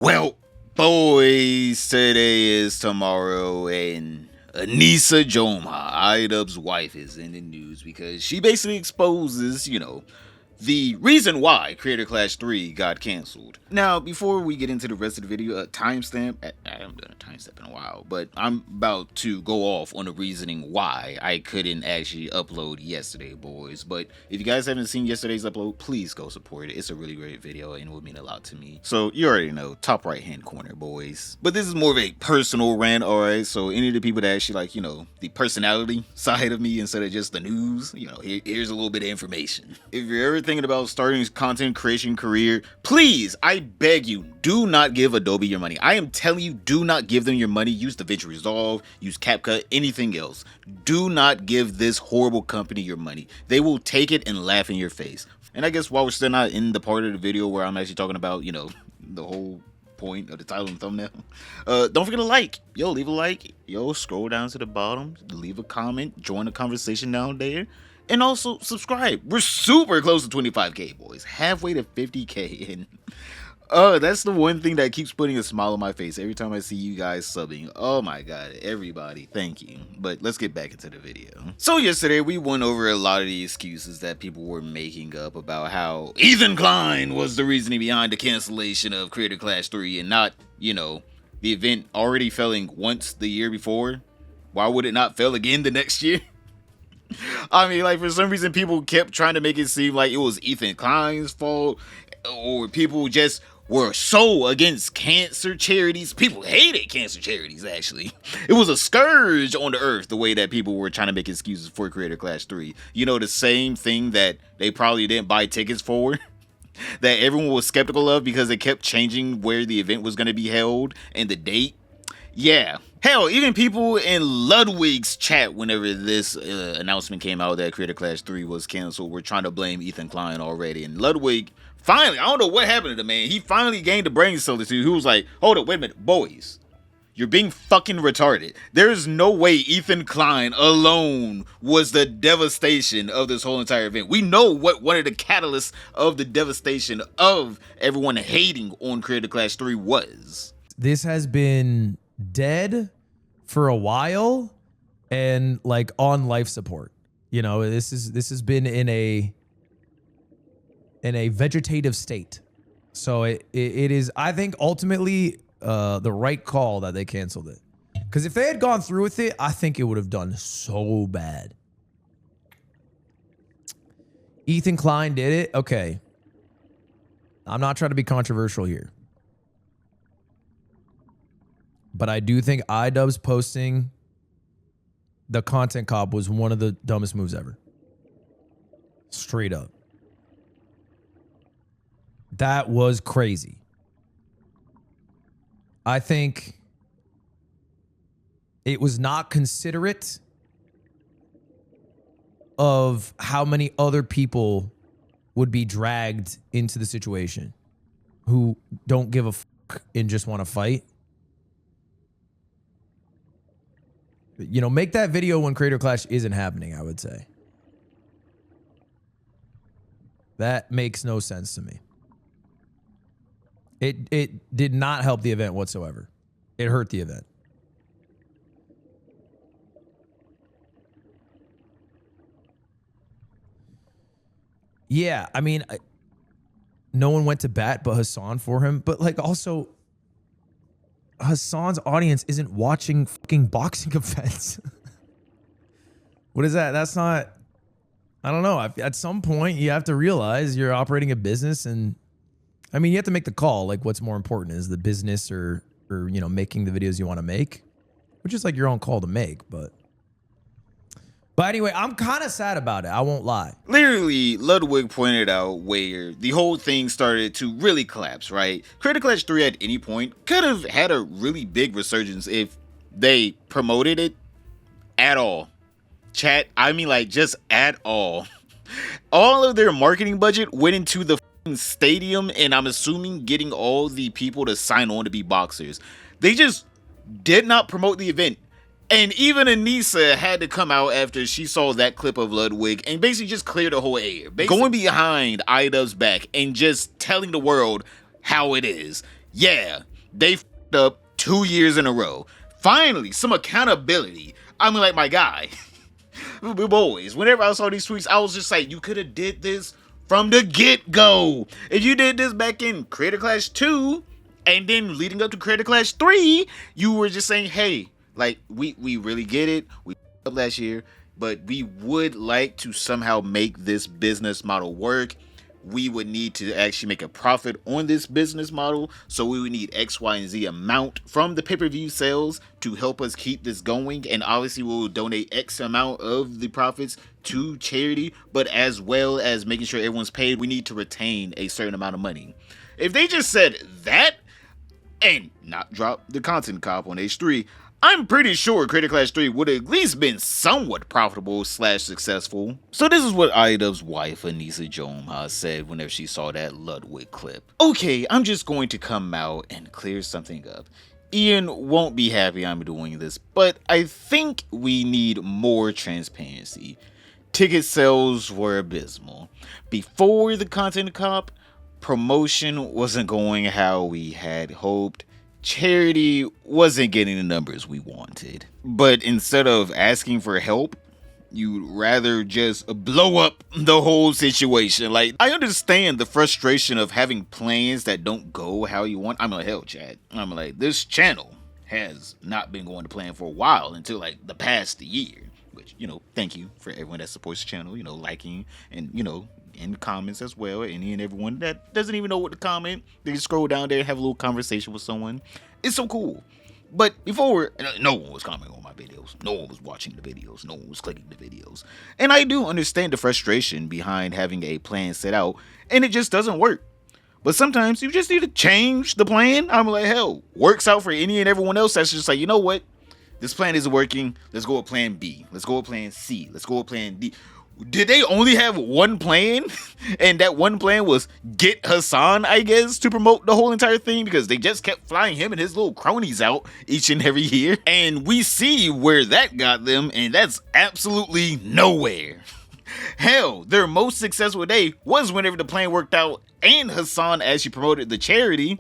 Well, boys, today is tomorrow, and Anisa Joma, Idub's wife, is in the news because she basically exposes, the reason why Creator Clash 3 got canceled. Now, before we get into the rest of the video, a timestamp. I haven't done a timestamp in a while, but I'm about to go off on the reasoning why I couldn't actually upload yesterday, boys. But if you guys haven't seen yesterday's upload, please go support it. It's a really great video and it would mean a lot to me. So you already know, top right hand corner, boys. But this is more of a personal rant, alright? So any of the people that actually the personality side of me instead of just the news, here's a little bit of information. If you're ever thinking about starting a content creation career, please, I beg you, do not give Adobe your money. I am telling you, do not give them your money. Use DaVinci Resolve, use CapCut, anything else. Do not give this horrible company your money. They will take it and laugh in your face. And I guess while we're still not in the part of the video where I'm actually talking about, the whole point of the title and thumbnail, don't forget to like. Leave a like. Scroll down to the bottom, leave a comment, join the conversation down there. And also subscribe. We're super close to 25K, boys. Halfway to 50K. And that's the one thing that keeps putting a smile on my face every time I see you guys subbing. Oh my god, everybody, thank you. But let's get back into the video. So yesterday we went over a lot of the excuses that people were making up about how Ethan Klein was the reasoning behind the cancellation of Creator Clash 3 and not, the event already failing once the year before. Why would it not fail again the next year? I mean, for some reason, people kept trying to make it seem like it was Ethan Klein's fault, or people just were so against cancer charities. People hated cancer charities, actually. It was a scourge on the earth, the way that people were trying to make excuses for Creator Clash 3. The same thing that they probably didn't buy tickets for, that everyone was skeptical of because they kept changing where the event was going to be held and the date. Yeah. Hell, even people in Ludwig's chat, whenever this announcement came out that Creator Clash 3 was canceled, were trying to blame Ethan Klein already. And Ludwig, finally, I don't know what happened to the man. He finally gained the brain solitude. He was like, hold up, wait a minute, boys. You're being fucking retarded. There's no way Ethan Klein alone was the devastation of this whole entire event. We know what one of the catalysts of the devastation of everyone hating on Creator Clash 3 was. This has been dead for a while and on life support. This has been in a vegetative state. So it is, I think, ultimately the right call that they canceled it. Because if they had gone through with it, I think it would have done so bad. Ethan Klein did it. Okay. I'm not trying to be controversial here. But I do think iDubbbz posting the content cop was one of the dumbest moves ever. Straight up. That was crazy. I think it was not considerate of how many other people would be dragged into the situation who don't give a fuck and just want to fight. Make that video when Creator Clash isn't happening, I would say. That makes no sense to me. It did not help the event whatsoever. It hurt the event. Yeah, I mean, no one went to bat but Hasan for him. But also, Hasan's audience isn't watching fucking boxing events. What is that? That's not, I don't know. At some point, you have to realize you're operating a business, and I mean, you have to make the call. What's more important, is the business or making the videos you want to make, which is your own call to make. But anyway, I'm kind of sad about it. I won't lie. Literally, Ludwig pointed out where the whole thing started to really collapse, right? Creator Clash 3 at any point could have had a really big resurgence if they promoted it at all. Chat, I mean just at all. All of their marketing budget went into the stadium, and I'm assuming getting all the people to sign on to be boxers. They just did not promote the event. And even Anisa had to come out after she saw that clip of Ludwig and basically just clear the whole air. Going behind iDubbbz's back and just telling the world how it is. Yeah, They f***ed up 2 years in a row. Finally, some accountability. I mean, like, my guy. Boys, whenever I saw these tweets, I was just like, you could have did this from the get-go. If you did this back in Creator Clash 2, and then leading up to Creator Clash 3, you were just saying, hey, like, we really get it. We up last year, but we would like to somehow make this business model work. We would need to actually make a profit on this business model. So we would need X, Y, and Z amount from the pay-per-view sales to help us keep this going. And obviously we'll donate X amount of the profits to charity, but as well as making sure everyone's paid, we need to retain a certain amount of money. If they just said that and not drop the content cop on H3, I'm pretty sure Creator Clash 3 would have at least been somewhat profitable / successful. So this is what IDubbbz's wife, Anisa Jomha, said whenever she saw that Ludwig clip. Okay, I'm just going to come out and clear something up. Ian won't be happy I'm doing this, but I think we need more transparency. Ticket sales were abysmal. Before the content cop, promotion wasn't going how we had hoped. Charity wasn't getting the numbers we wanted. But instead of asking for help, you'd rather just blow up the whole situation. Like, I understand the frustration of having plans that don't go how you want. I'm like, hell, Chad. I'm like, this channel has not been going to plan for a while until like the past year. Which, thank you for everyone that supports the channel, liking and, in comments as well. Any and everyone that doesn't even know what to comment, they just scroll down there and have a little conversation with someone. It's so cool. But before, no one was commenting on my videos. No one was watching the videos. No one was clicking the videos. And I do understand the frustration behind having a plan set out and it just doesn't work. But sometimes you just need to change the plan. I'm like, hell, works out for any and everyone else that's just like, you know what? This plan isn't working. Let's go with plan B. Let's go with plan C. Let's go with plan D. Did they only have one plan? And that one plan was get Hasan, I guess, to promote the whole entire thing, because they just kept flying him and his little cronies out each and every year. And we see where that got them, and that's absolutely nowhere. Hell, their most successful day was whenever the plan worked out and Hasan actually promoted the charity.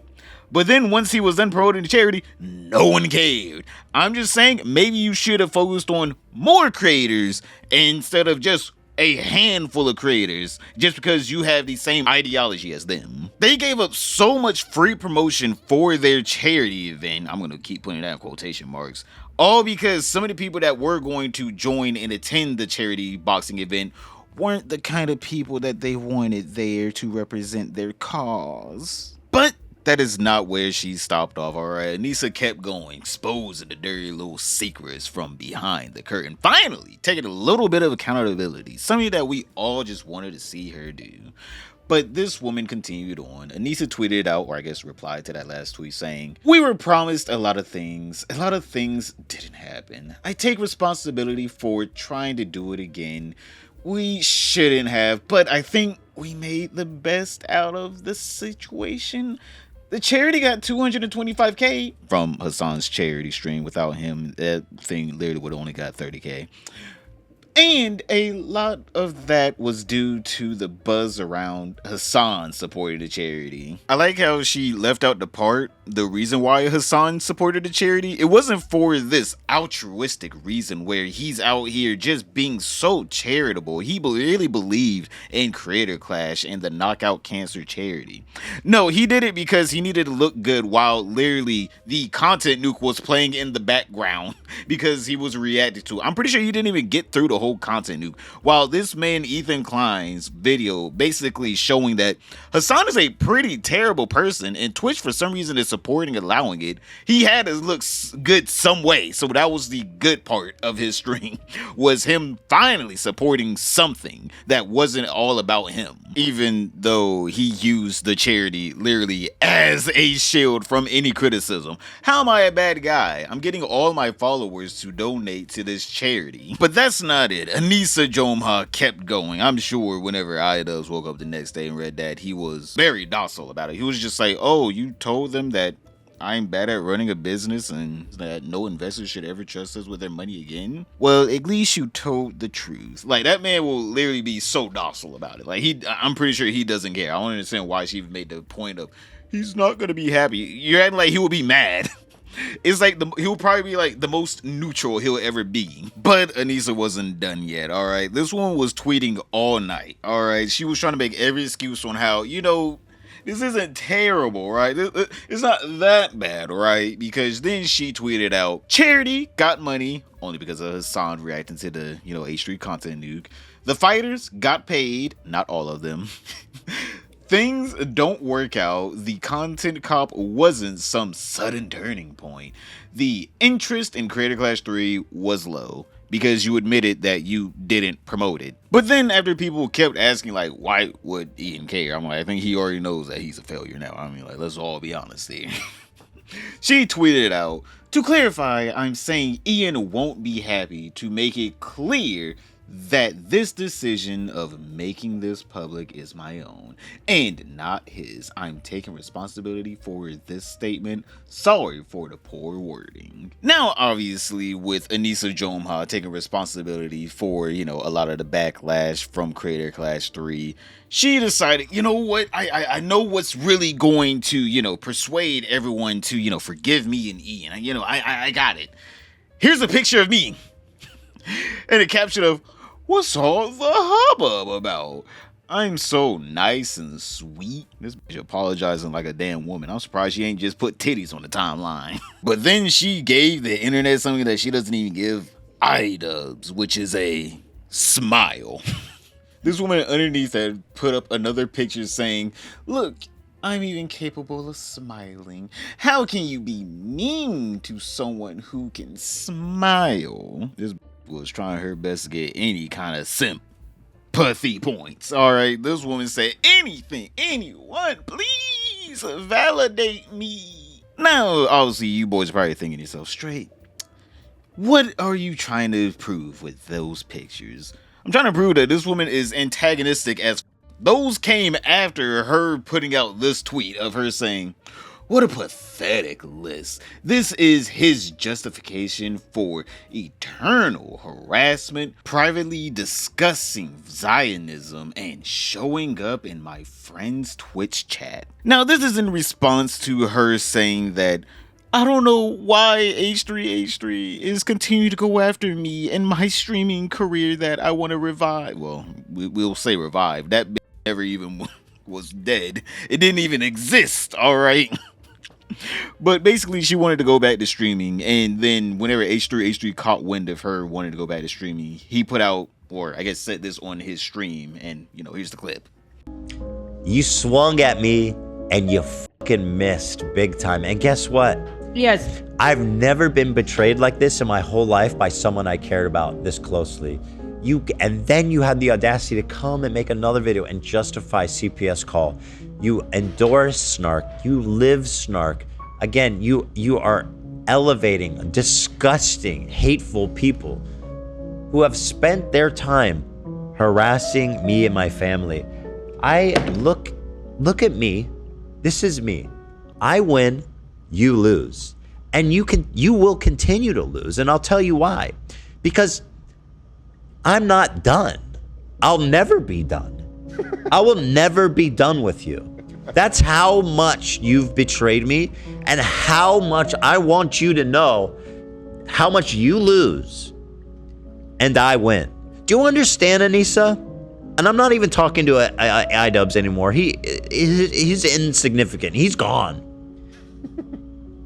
But then once he was done promoting the charity, no one cared. I'm just saying, maybe you should have focused on more creators instead of just a handful of creators just because you have the same ideology as them. They gave up so much free promotion for their charity event. I'm going to keep putting that in quotation marks. All because some of the people that were going to join and attend the charity boxing event weren't the kind of people that they wanted there to represent their cause. But that is not where she stopped off, alright? Anisa kept going, exposing the dirty little secrets from behind the curtain. Finally, taking a little bit of accountability, something that we all just wanted to see her do. But this woman continued on. Anisa tweeted out, or I guess replied to that last tweet saying, "We were promised a lot of things. A lot of things didn't happen. I take responsibility for trying to do it again. We shouldn't have, but I think we made the best out of the situation." The charity got 225K from Hasan's charity stream. Without him, that thing literally would have only got 30K. And a lot of that was due to the buzz around Hasan supporting the charity. I like how she left out the reason why Hasan supported the charity. It wasn't for this altruistic reason where he's out here just being so charitable. He really believed in Creator Clash and the Knockout Cancer charity. No, he did it because he needed to look good while literally the content nuke was playing in the background because he was reacting to it. I'm pretty sure he didn't even get through the whole content nuke. While this man Ethan Klein's video basically showing that Hasan is a pretty terrible person and Twitch for some reason is supporting allowing it, he had to look good some way. So that was the good part of his stream, was him finally supporting something that wasn't all about him, even though he used the charity literally as a shield from any criticism. How am I a bad guy? I'm getting all my followers to donate to this charity. But that's not it. Anisa Jomha kept going. I'm sure whenever IDubbbz woke up the next day and read that, he was very docile about it. He was just like, oh, you told them that I'm bad at running a business and that no investor should ever trust us with their money again? Well, at least you told the truth. Like, that man will literally be so docile about it. Like, I'm pretty sure he doesn't care. I don't understand why she even made the point of He's not gonna be happy. You're acting like he will be mad. It's like he'll probably be like the most neutral he'll ever be. But Anisa wasn't done yet, alright? This one was tweeting all night, alright? She was trying to make every excuse on how, this isn't terrible, right? It's not that bad, right? Because then she tweeted out, charity got money, only because of Hasan reacting to the, H3 content nuke. The fighters got paid, not all of them. Things don't work out. The content cop wasn't some sudden turning point. The interest in Creator Clash 3 was low because you admitted that you didn't promote it. But then after people kept asking, like, why would Ian care? I'm like, I think he already knows that he's a failure now. I mean, like, let's all be honest here. She tweeted out, to clarify, I'm saying Ian won't be happy to make it clear that this decision of making this public is my own and not his. I'm taking responsibility for this statement. Sorry for the poor wording. Now, obviously, with Anisa Jomha taking responsibility for, a lot of the backlash from Creator Clash 3, she decided, you know what, I know what's really going to, persuade everyone to, forgive me and Ian. I got it. Here's a picture of me. And a caption of, what's all the hubbub about? I'm so nice and sweet. This bitch apologizing like a damn woman. I'm surprised she ain't just put titties on the timeline. But then she gave the internet something that she doesn't even give iDubbbz, which is a smile. This woman underneath had put up another picture saying, look, I'm even capable of smiling. How can you be mean to someone who can smile? This was trying her best to get any kind of sympathy points. Alright, this woman said, anything, anyone, please validate me. Now, obviously, you boys are probably thinking to yourself, straight, what are you trying to prove with those pictures? I'm trying to prove that this woman is antagonistic as those came after her putting out this tweet of her saying, what a pathetic list. This is his justification for eternal harassment, privately discussing Zionism, and showing up in my friend's Twitch chat. Now, this is in response to her saying that, I don't know why H3H3 is continuing to go after me and my streaming career that I want to revive. Well, we'll say revive. That never even was dead. It didn't even exist, alright? But basically, she wanted to go back to streaming, and then whenever H3H3 caught wind of her wanting to go back to streaming, he put out, or I guess said this on his stream, and here's the clip. You swung at me, and you fucking missed big time. And guess what? Yes. I've never been betrayed like this in my whole life by someone I cared about this closely. And then you had the audacity to come and make another video and justify CPS call. You endorse snark. You live snark. Again, you are elevating disgusting, hateful people who have spent their time harassing me and my family. Look at me. This is me. I win, you lose. And you will continue to lose. And I'll tell you why. Because I'm not done. I'll never be done. I will never be done with you. That's how much you've betrayed me and how much I want you to know how much you lose and I win. Do you understand, Anisa? And I'm not even talking to iDubbbz anymore. He's insignificant. He's gone.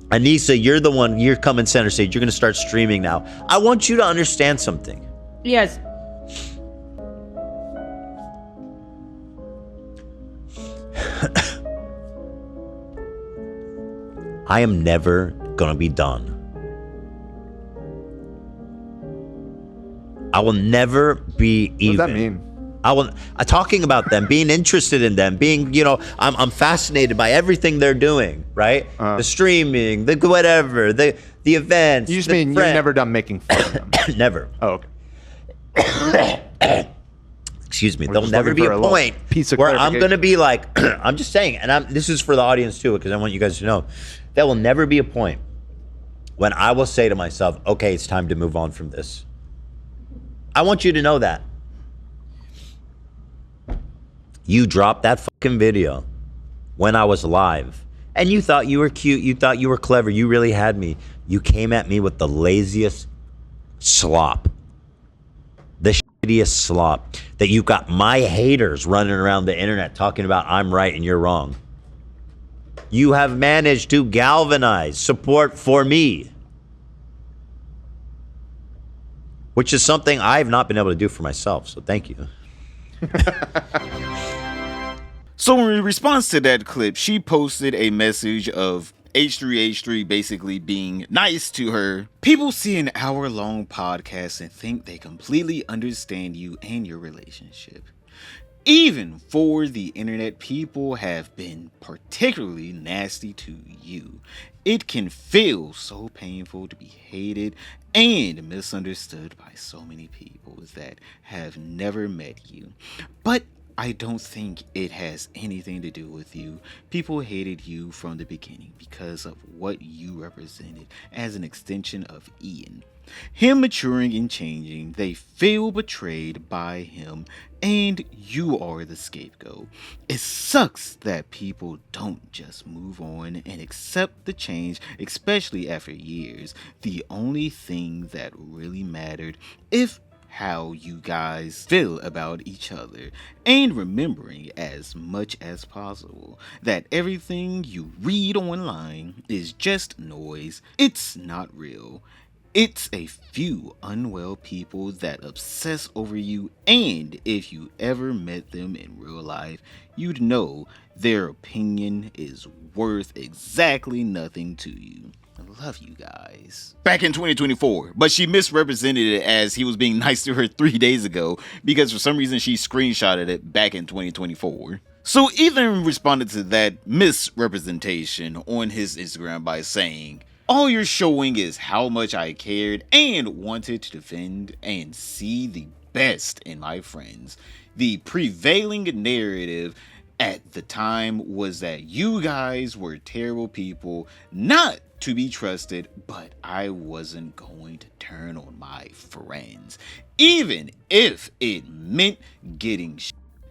Anisa, you're coming center stage. You're going to start streaming now. I want you to understand something. Yes. I am never gonna be done. I will never be even. What does that mean? I'm talking about them, being interested in them, being, I'm fascinated by everything they're doing, right? The streaming, the whatever, the events. You just mean you're never done making fun of them? Never. Oh, okay. Excuse me. There'll never be a point where I'm going to be like, I'm just saying, and this is for the audience too, because I want you guys to know, there will never be a point when I will say to myself, okay, it's time to move on from this. I want you to know that. You dropped that fucking video when I was live. And you thought you were cute. You thought you were clever. You really had me. You came at me with the laziest slop. The shittiest slop. That you've got my haters running around the internet talking about I'm right and you're wrong. You have managed to galvanize support for me. Which is something I've not been able to do for myself. So thank you. So in response to that clip, she posted a message of H3H3 basically being nice to her. People see an hour-long podcast and think they completely understand you and your relationship. Even for the internet, people have been particularly nasty to you. It can feel so painful to be hated and misunderstood by so many people that have never met you. But I don't think it has anything to do with you. People hated you from the beginning because of what you represented as an extension of Ian. Him maturing and changing, they feel betrayed by him, and you are the scapegoat. It sucks that people don't just move on and accept the change, especially after years. The only thing that really mattered, if how you guys feel about each other, and remembering as much as possible that everything you read online is just noise. It's not real. It's a few unwell people that obsess over you, and if you ever met them in real life, you'd know their opinion is worth exactly nothing to you. I love you guys. Back in 2024, but she misrepresented it as he was being nice to her 3 days ago because for some reason she screenshotted it back in 2024. So Ethan responded to that misrepresentation on his Instagram by saying, "All you're showing is how much I cared and wanted to defend and see the best in my friends. The prevailing narrative at the time was that you guys were terrible people, not to be trusted, but I wasn't going to turn on my friends, even if it meant getting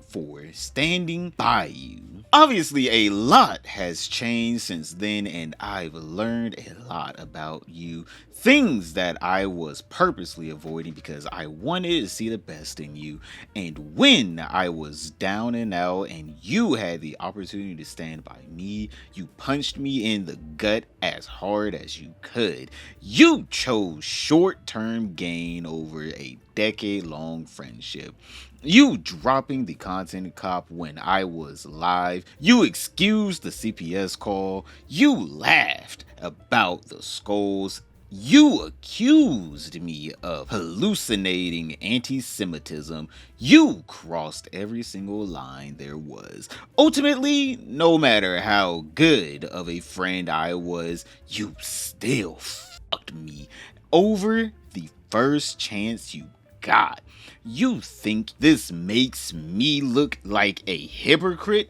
for standing by you. Obviously, a lot has changed since then, and I've learned a lot about you. Things that I was purposely avoiding because I wanted to see the best in you. And when I was down and out and you had the opportunity to stand by me, you punched me in the gut as hard as you could. You chose short-term gain over a decade-long friendship. You dropping the content cop when I was live. You excused the CPS call. You laughed about the skulls. You accused me of hallucinating anti-Semitism. You crossed every single line there was. Ultimately, no matter how good of a friend I was, you still fucked me over the first chance you got. You think this makes me look like a hypocrite,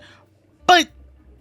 but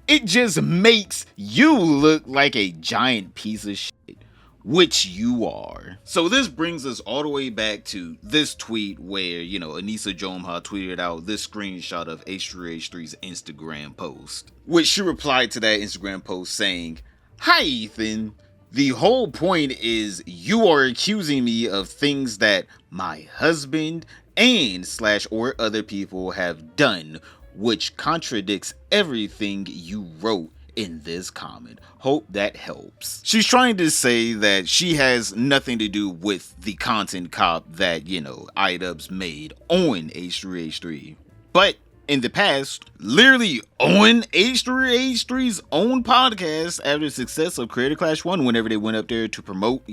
it just makes you look like a giant piece of shit, which you are." So this brings us all the way back to this tweet where, Anisa Jomha tweeted out this screenshot of H3H3's Instagram post, which she replied to that Instagram post saying, "Hi Ethan, the whole point is you are accusing me of things that my husband and / or other people have done, which contradicts everything you wrote in this comment. Hope that helps." She's trying to say that she has nothing to do with the content cop that, iDubbbz made on H3H3. But in the past, literally on H3H3's own podcast, after the success of Creator Clash 1, whenever they went up there to promote,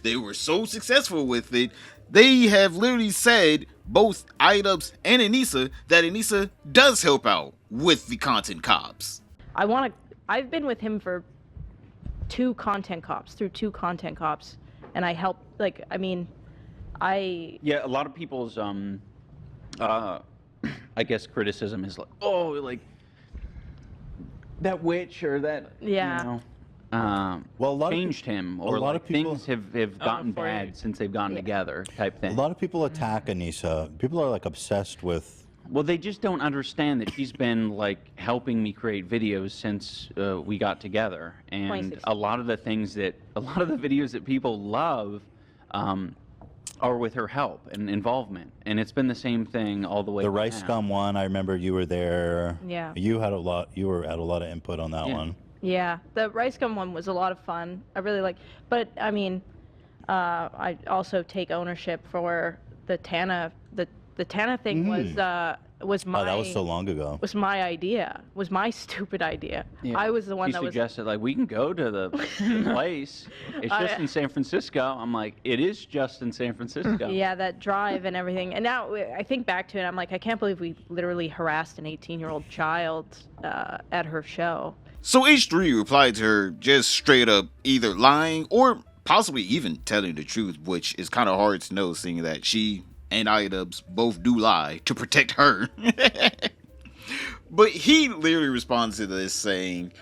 they were so successful with it, they have literally said, both iDubbbz and Anisa, that Anisa does help out with the content cops. I've been with him for through two content cops, and I help, Yeah, a lot of people's, I guess criticism is like, oh, like, that witch or that, Yeah. Well, a lot changed him, or a lot of people, things have gotten bad since they've gotten together, type thing. a lot of people attack Anisa. People are like obsessed with Well, they just don't understand that she's been like helping me create videos since we got together, and 2016. a lot of the videos that people love are with her help and involvement, and it's been the same thing all the way. The to rice now. gum one, I remember you were there. Yeah. You had a lot of input on that Yeah. one. Yeah, the rice gum one was a lot of fun. I really like, but I mean, I also take ownership for the Tana. The Tana thing was my. Oh, that was so long ago. Was my idea. Was my stupid idea. Yeah. I was the one She that was. suggested like we can go to the place. It's just in San Francisco. I'm like, it is just in San Francisco. Yeah, that drive and everything. And now I think back to it, I'm like, I can't believe we literally harassed an 18-year-old child at her show. So H3 replied to her just straight up either lying or possibly even telling the truth, which is kind of hard to know seeing that she and iDubbbz both do lie to protect her. But he literally responds to this saying,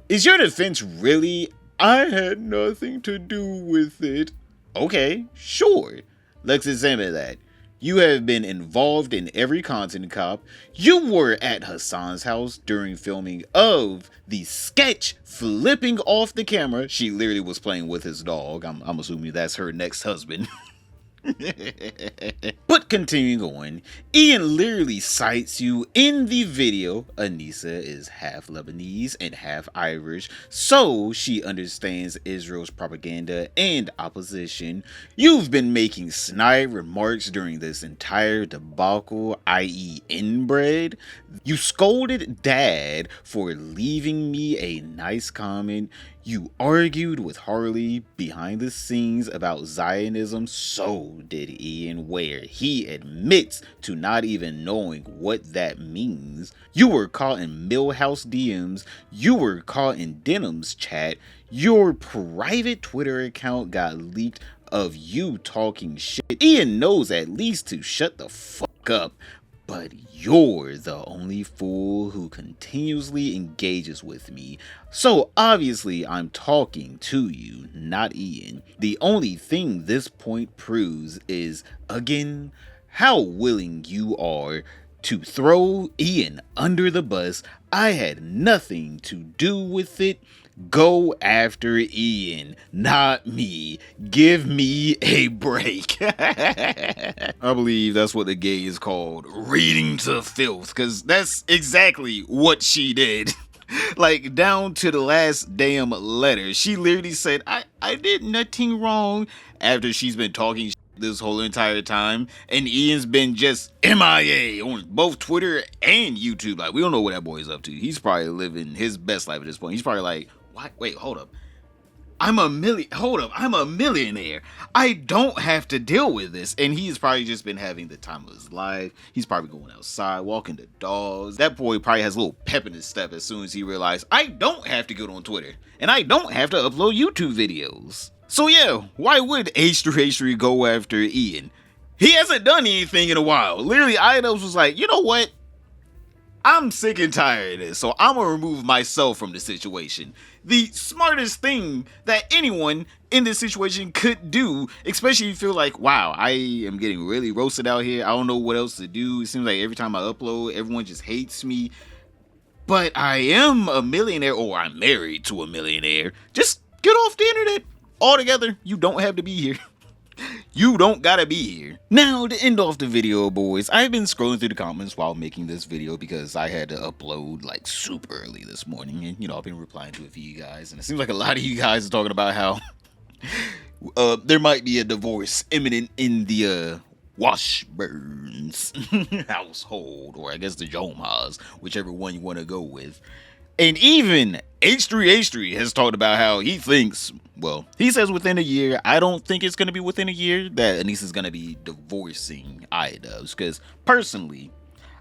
"Is your defense really, I had nothing to do with it?" Okay, sure. Let's examine that. You have been involved in every content cop. You were at Hasan's house during filming of the sketch flipping off the camera. She literally was playing with his dog. I'm assuming that's her next husband. But continuing on, Ian literally cites you in the video. Anisa is half Lebanese and half Irish, so she understands Israel's propaganda and opposition. You've been making snide remarks during this entire debacle, i.e. inbred. You scolded Dad for leaving me a nice comment. You argued with Harley behind the scenes about Zionism. So did Ian, where he admits to not even knowing what that means. You were caught in Millhouse DMs. You were caught in Denim's chat. Your private Twitter account got leaked of you talking shit. Ian knows at least to shut the fuck up. But you're the only fool who continuously engages with me. So obviously I'm talking to you, not Ian. The only thing this point proves is, again, how willing you are to throw Ian under the bus. I had nothing to do with it. Go after Ian, not me. Give me a break. I believe that's what the gay is called, reading to filth, because that's exactly what she did. Like, down to the last damn letter. She literally said, I did nothing wrong, after she's been talking shit this whole entire time, and Ian's been just MIA on both Twitter and YouTube. Like, we don't know what that boy's up to. He's probably living his best life at this point. He's probably like, wait, hold up. I'm a millionaire. I don't have to deal with this. And he's probably just been having the time of his life. He's probably going outside, walking the dogs. That boy probably has a little pep in his step as soon as he realized, I don't have to get on Twitter. And I don't have to upload YouTube videos. So yeah, why would H3H3 go after Ian? He hasn't done anything in a while. Literally, iDubbbz was like, you know what? I'm sick and tired of this, so I'm gonna remove myself from the situation. The smartest thing that anyone in this situation could do, especially if you feel like, wow, I am getting really roasted out here. I don't know what else to do. It seems like every time I upload, everyone just hates me. But I am a millionaire, or I'm married to a millionaire. Just get off the internet altogether. You don't have to be here. You don't gotta be here. Now, to end off the video, boys, I've been scrolling through the comments while making this video because I had to upload like super early this morning, and you know, I've been replying to a few of you guys, and it seems like a lot of you guys are talking about how there might be a divorce imminent in the Washburn's household, or I guess the Jomahs, whichever one you want to go with. And even H3H3 has talked about how he thinks, well, he says within a year. I don't think it's going to be within a year that Anisa's going to be divorcing iDubbbz, because personally,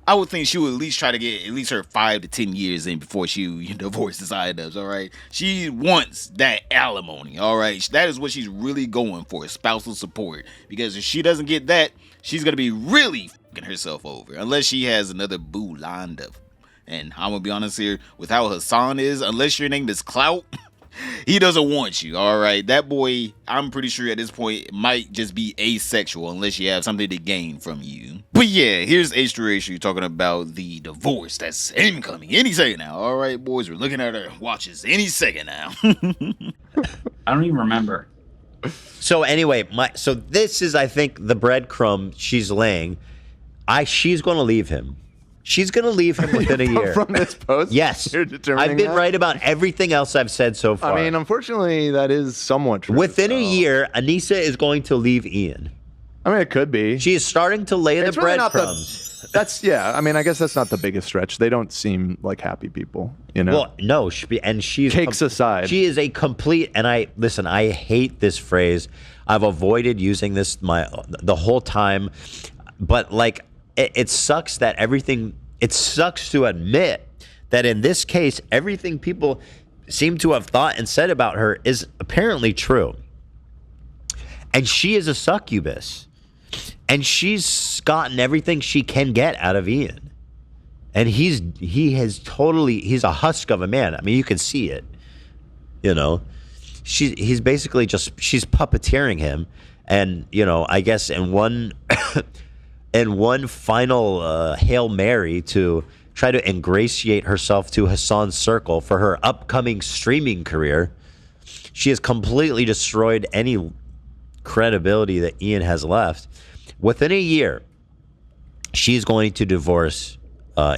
I would think she would at least try to get at least her 5 to 10 years in before she divorces iDubbbz, all right? She wants that alimony, all right? That is what she's really going for, spousal support, because if she doesn't get that, she's going to be really fucking herself over, unless she has another boo lined up. And I'm gonna be honest here, with how Hasan is, unless your name is Clout, He doesn't want you, all right? That boy, I'm pretty sure at this point, might just be asexual unless you have something to gain from you. But yeah, here's H3H3 talking about the divorce that's incoming any second now. All right, boys, we're looking at our watches any second now. I don't even remember. So anyway, so this is, I think, the breadcrumb she's laying. She's going to leave him. She's going to leave him within a year. From this post? Yes. You're determining I've been that? right about everything else I've said so far. I mean, unfortunately, that is somewhat true. Within a year, Anisa is going to leave Ian. I mean, it could be. She is starting to lay the really not breadcrumbs. That's, yeah. I mean, I guess that's not the biggest stretch. They don't seem like happy people, you know? Well, no. She's... Cakes aside. She is a complete... And I hate this phrase. I've avoided using this the whole time. But, like, it sucks that everything... It sucks to admit that in this case, everything people seem to have thought and said about her is apparently true. And she is a succubus. And she's gotten everything she can get out of Ian. And he's a husk of a man. I mean, you can see it. You know, he's basically she's puppeteering him. And, you know, I guess in one final Hail Mary to try to ingratiate herself to Hasan's circle for her upcoming streaming career, she has completely destroyed any credibility that Ian has left. Within a year, she's going to divorce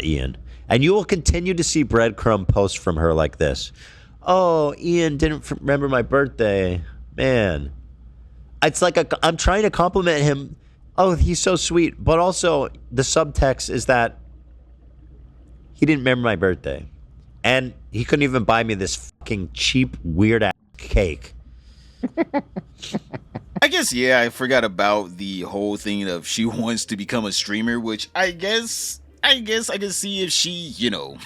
Ian. And you will continue to see breadcrumb posts from her like this. Oh, Ian didn't remember my birthday. Man. It's like I'm trying to compliment him. Oh, he's so sweet. But also, the subtext is that he didn't remember my birthday. And he couldn't even buy me this fucking cheap, weird-ass cake. I guess, yeah, I forgot about the whole thing of she wants to become a streamer, which I guess I can see if she, you know,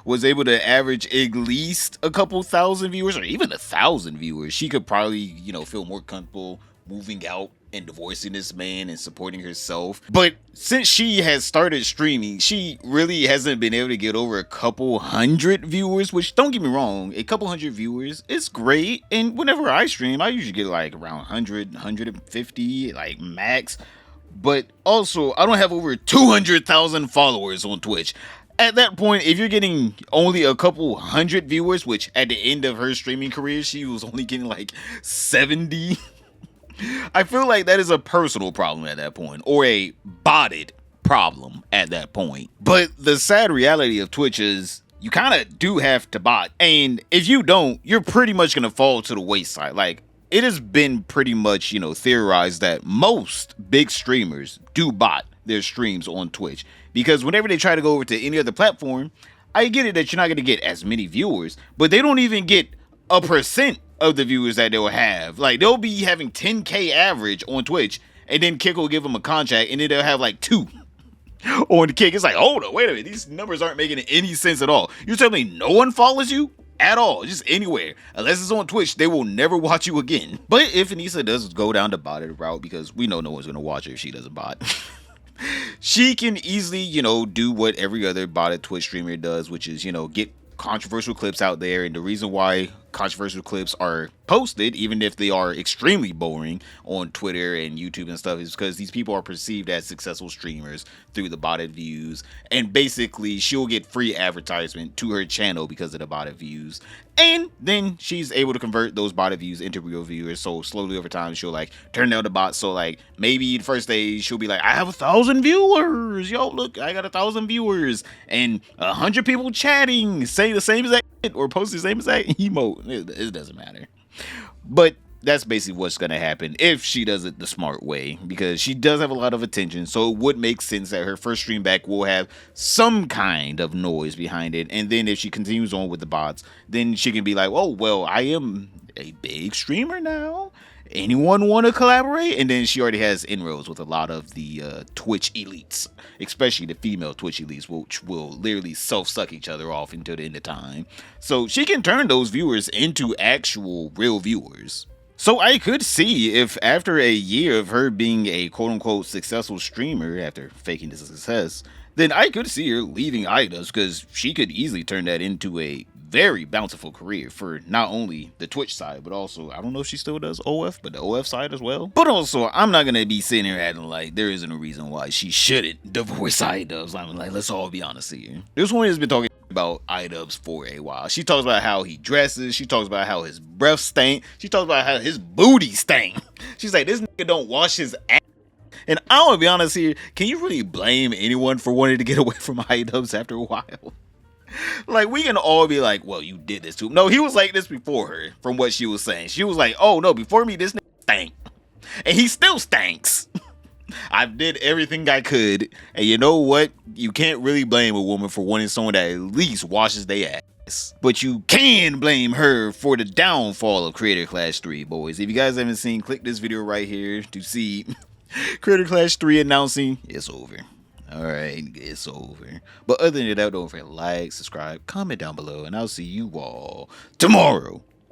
was able to average at least a couple thousand viewers or even 1,000 viewers, she could probably, you know, feel more comfortable moving out and divorcing this man and supporting herself. But since she has started streaming, she really hasn't been able to get over a couple hundred viewers, which, don't get me wrong, a couple hundred viewers is great. And whenever I stream, I usually get like around 100, 150, like max. But also, I don't have over 200,000 followers on Twitch. At that point, if you're getting only a couple hundred viewers, which at the end of her streaming career, she was only getting like 70, I feel like that is a personal problem at that point, or a botted problem at that point. But the sad reality of Twitch is you kind of do have to bot. And if you don't, you're pretty much going to fall to the wayside. Like, it has been pretty much, you know, theorized that most big streamers do bot their streams on Twitch. Because whenever they try to go over to any other platform, I get it that you're not going to get as many viewers, but they don't even get a percent of the viewers that they'll have. Like, they'll be having 10K average on Twitch, and then Kick will give them a contract, and then they'll have like 2 on the Kick. It's like, hold on, wait a minute, these numbers aren't making any sense at all. You're telling me no one follows you at all, just anywhere, unless it's on Twitch, they will never watch you again. But if Anisa does go down the botted route, because we know no one's gonna watch her if she doesn't bot, she can easily, you know, do what every other botted Twitch streamer does, which is, you know, get controversial clips out there. And the reason why controversial clips are posted, even if they are extremely boring on Twitter and YouTube and stuff, is because these people are perceived as successful streamers through the botted views. And basically, she'll get free advertisement to her channel because of the botted views. And then she's able to convert those botted views into real viewers. So slowly over time, she'll like turn down the bots. So like maybe the first day she'll be like, I have 1,000 viewers. Yo, look, I got 1,000 viewers and 100 people chatting, saying the same exact shit or posting the same exact emote. It doesn't matter. But that's basically what's going to happen if she does it the smart way, because she does have a lot of attention. So it would make sense that her first stream back will have some kind of noise behind it. And then if she continues on with the bots, then she can be like, oh, well, I am a big streamer now. Anyone want to collaborate? And then she already has inroads with a lot of the Twitch elites, especially the female Twitch elites, which will literally self-suck each other off until the end of time. So she can turn those viewers into actual real viewers. So I could see if after a year of her being a quote-unquote successful streamer, after faking the success, then I could see her leaving idols, because she could easily turn that into a very bountiful career for not only the Twitch side, but also, I don't know if she still does OF, but the OF side as well. But also, I'm not gonna be sitting here acting like there isn't a reason why she shouldn't divorce iDubbbz. I'm like, let's all be honest here. This woman has been talking about iDubbbz for a while. She talks about how he dresses. She talks about how his breath stank. She talks about how his booty stank. She's like, this nigga don't wash his ass. And I want to be honest here, can you really blame anyone for wanting to get away from iDubbbz after a while? Like, we can all be like, well, you did this to him. No, he was like this before her, from what she was saying. She was like, oh no, before me, this nigga stank. And he still stanks. I did everything I could. And you know what? You can't really blame a woman for wanting someone that at least washes their ass. But you can blame her for the downfall of Creator Clash 3, boys. If you guys haven't seen, click this video right here to see Creator Clash 3 announcing it's over. Alright, it's over. But other than that, don't forget to like, subscribe, comment down below, and I'll see you all tomorrow.